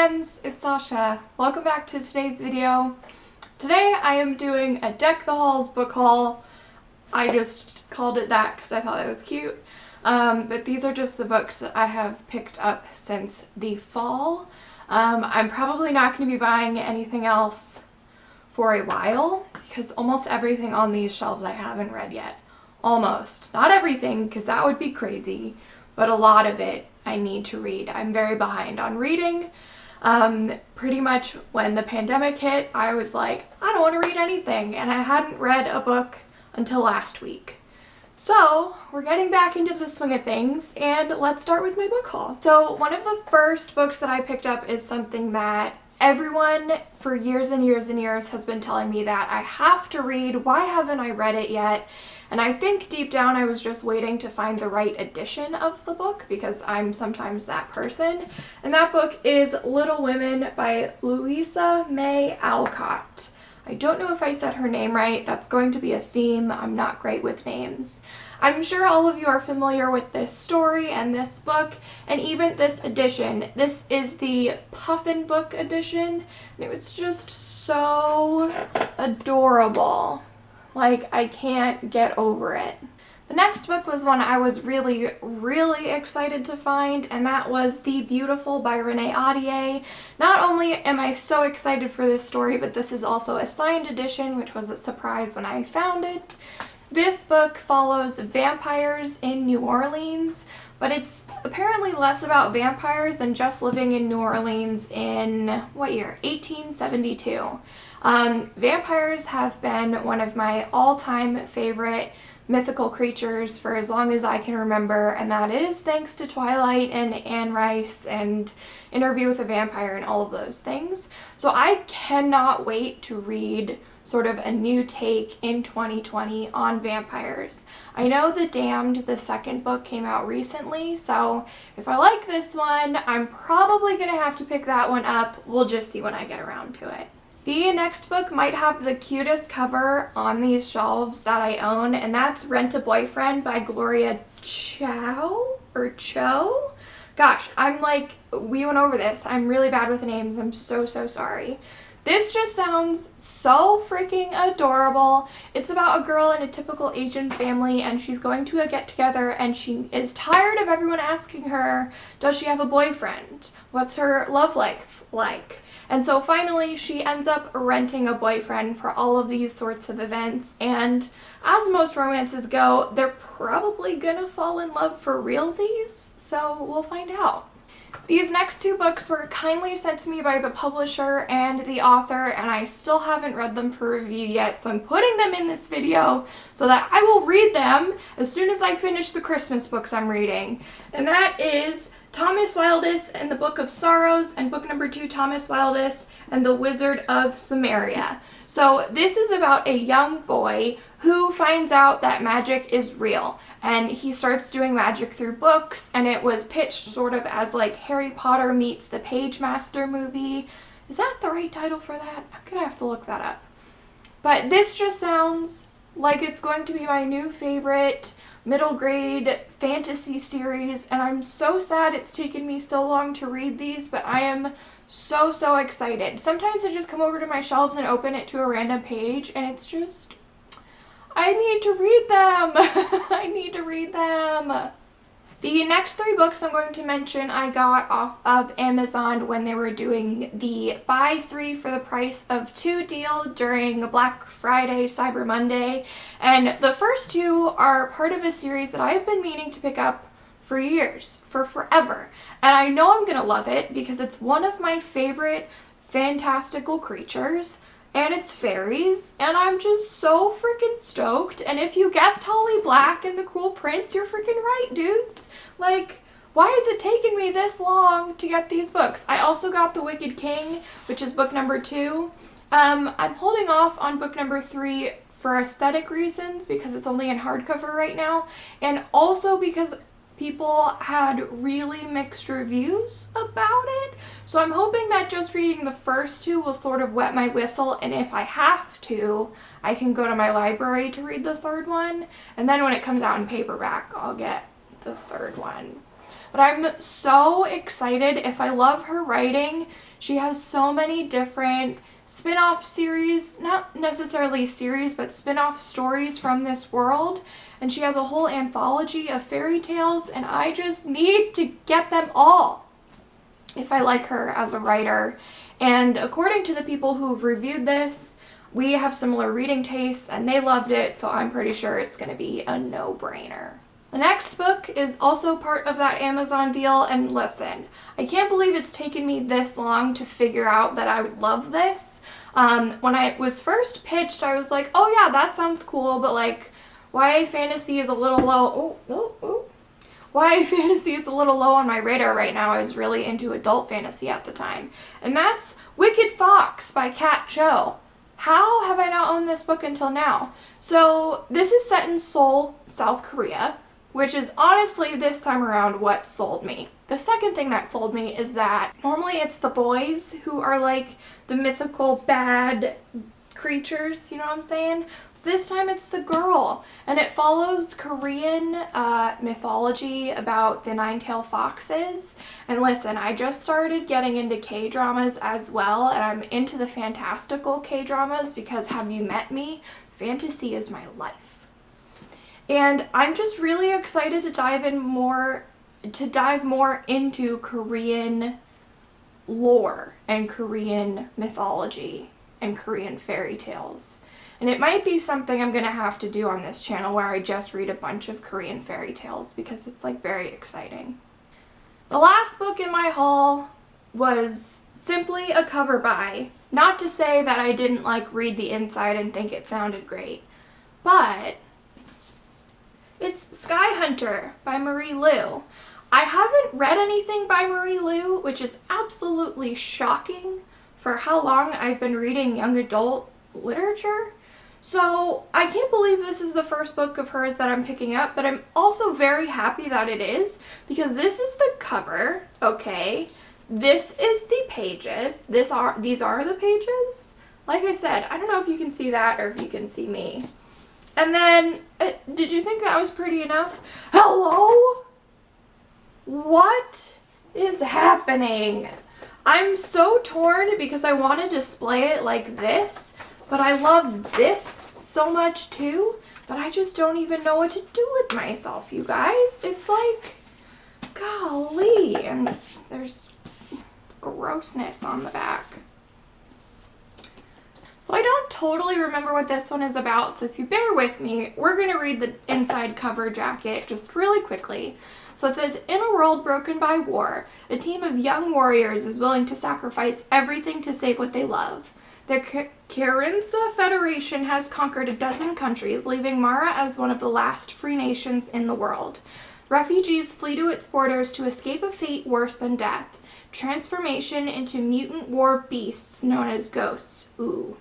friends, it's Sasha. Welcome back to today's video. Today I am doing a Deck the Halls book haul. I just called it that because I thought it was cute. But these are just the books that I have picked up since the fall. I'm probably not going to be buying anything else for a while because almost everything on these shelves I haven't read yet. Almost. Not everything, because that would be crazy, but a lot of it I need to read. I'm very behind on reading. Pretty much when the pandemic hit, I was like, I don't want to read anything, and I hadn't read a book until last week. So we're getting back into the swing of things, and let's start with my book haul. So one of the first books that I picked up is something that everyone for years and years and years has been telling me that I have to read. Why haven't I read it yet? And I think deep down I was just waiting to find the right edition of the book because I'm sometimes that person. And that book is Little Women by Louisa May Alcott. I don't know if I said her name right. That's going to be a theme. I'm not great with names. I'm sure all of you are familiar with this story and this book and even this edition. This is the Puffin book edition, and it was just so adorable. Like, I can't get over it. The next book was one I was really excited to find, and that was The Beautiful by Renee Ahdieh. Not only am I so excited for this story, but this is also a signed edition, which was a surprise when I found it. This book follows vampires in New Orleans, but it's apparently less about vampires and just living in New Orleans in, what year? 1872. Vampires have been one of my all-time favorite mythical creatures for as long as I can remember, and that is thanks to Twilight and Anne Rice and Interview with a Vampire and all of those things. So I cannot wait to read sort of a new take in 2020 on vampires. I know The Damned, the second book, came out recently, so if I like this one, I'm probably gonna have to pick that one up. We'll just see when I get around to it. The next book might have the cutest cover on these shelves that I own, and that's Rent a Boyfriend by Gloria Cho? Gosh, I'm like, we went over this. I'm really bad with names. I'm so sorry. This just sounds so freaking adorable. It's about a girl in a typical Asian family, and she's going to a get-together, and she is tired of everyone asking her, does she have a boyfriend? What's her love life like? And so finally she ends up renting a boyfriend for all of these sorts of events, and as most romances go, they're probably gonna fall in love for realsies, so we'll find out. These next two books were kindly sent to me by the publisher and the author, and I still haven't read them for review yet, so I'm putting them in this video so that I will read them as soon as I finish the Christmas books I'm reading. And that is Thomas Wildus and the Book of Sorrows, and book number 2, Thomas Wildus and the Wizard of Sumeria. So this is about a young boy who finds out that magic is real, and he starts doing magic through books, and it was pitched sort of as like Harry Potter meets the Page Master movie. Is that the right title for that? I'm gonna have to look that up. But this just sounds like it's going to be my new favorite middle grade fantasy series, and I'm so sad it's taken me so long to read these, but I am so excited. Sometimes I just come over to my shelves and open it to a random page, and it's just, I need to read them. I need to read them. The next 3 books I'm going to mention I got off of Amazon when they were doing the buy 3 for the price of 2 deal during Black Friday, Cyber Monday. And the first 2 are part of a series that I've been meaning to pick up for years, for forever. And I know I'm gonna love it because it's one of my favorite fantastical creatures, and it's fairies, and I'm just so freaking stoked. And if you guessed Holly Black and the Cruel Prince, you're freaking right, dudes. Like, why is it taking me this long to get these books? I also got The Wicked King, which is book number 2. I'm holding off on book number 3 for aesthetic reasons because it's only in hardcover right now, and also because people had really mixed reviews about it. So I'm hoping that just reading the first 2 will sort of wet my whistle, and if I have to, I can go to my library to read the 3rd one, and then when it comes out in paperback, I'll get the 3rd one. but I'm so excited. If I love her writing, she has so many different spin-off series, not necessarily series, but spin-off stories from this world, and she has a whole anthology of fairy tales, and I just need to get them all if I like her as a writer. And according to the people who've reviewed this, we have similar reading tastes and they loved it, so I'm pretty sure it's going to be a no-brainer. The next book is also part of that Amazon deal, and listen, I can't believe it's taken me this long to figure out that I would love this. When I was first pitched, I was like, oh yeah, that sounds cool, but like, YA fantasy is a little low. YA fantasy is a little low on my radar right now. I was really into adult fantasy at the time. And that's Wicked Fox by Kat Cho. How have I not owned this book until now? So this is set in Seoul, South Korea, which is honestly this time around what sold me. The second thing that sold me is that normally it's the boys who are like the mythical bad creatures, you know what I'm saying? This time it's the girl, and it follows Korean mythology about the nine-tailed foxes. And listen, I just started getting into K-dramas as well, and I'm into the fantastical K-dramas because have you met me? Fantasy is my life. And I'm just really excited to dive more into Korean lore and Korean mythology and Korean fairy tales. And it might be something I'm going to have to do on this channel where I just read a bunch of Korean fairy tales because it's like very exciting. The last book in my haul was simply a cover buy. Not to say that I didn't like read the inside and think it sounded great, but it's Skyhunter by Marie Lu. I haven't read anything by Marie Lu, which is absolutely shocking for how long I've been reading young adult literature. So I can't believe this is the first book of hers that I'm picking up, but I'm also very happy that it is, because this is the cover, okay? This is the pages. These are the pages. Like I said, I don't know if you can see that or if you can see me. And then, did you think that was pretty enough? Hello? What is happening? I'm so torn because I want to display it like this, but I love this so much too that I just don't even know what to do with myself, you guys. It's like, golly, and there's grossness on the back. So I don't totally remember what this one is about, so if you bear with me, we're going to read the inside cover jacket just really quickly. So it says, in a world broken by war, a team of young warriors is willing to sacrifice everything to save what they love. The Carinza Federation has conquered a dozen countries, leaving Mara as one of the last free nations in the world. Refugees flee to its borders to escape a fate worse than death, transformation into mutant war beasts known as ghosts. Ooh.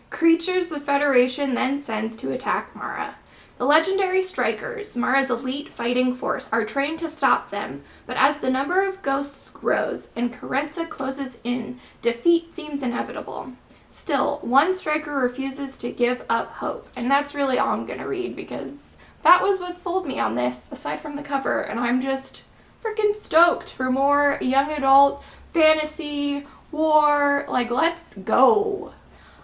Creatures the Federation then sends to attack Mara. The legendary strikers, Mara's elite fighting force, are trained to stop them, but as the number of ghosts grows and Carinza closes in, defeat seems inevitable. Still, one striker refuses to give up hope, and that's really all I'm going to read because that was what sold me on this, aside from the cover, and I'm just freaking stoked for more young adult fantasy, war, like let's go.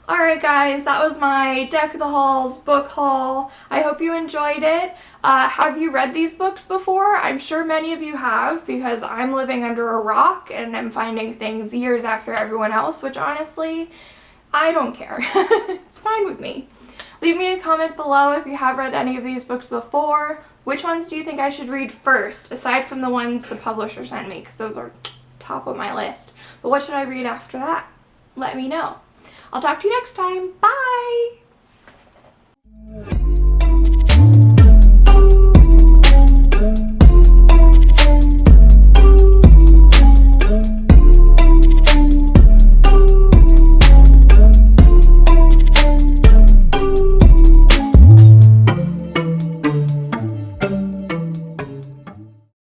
Alright guys, that was my Deck the Halls book haul. I hope you enjoyed it. Have you read these books before? I'm sure many of you have because I'm living under a rock and I'm finding things years after everyone else, which honestly, I don't care. It's fine with me. Leave me a comment below if you have read any of these books before. Which ones do you think I should read first, aside from the ones the publisher sent me, because those are top of my list. But what should I read after that? Let me know. I'll talk to you next time. Bye!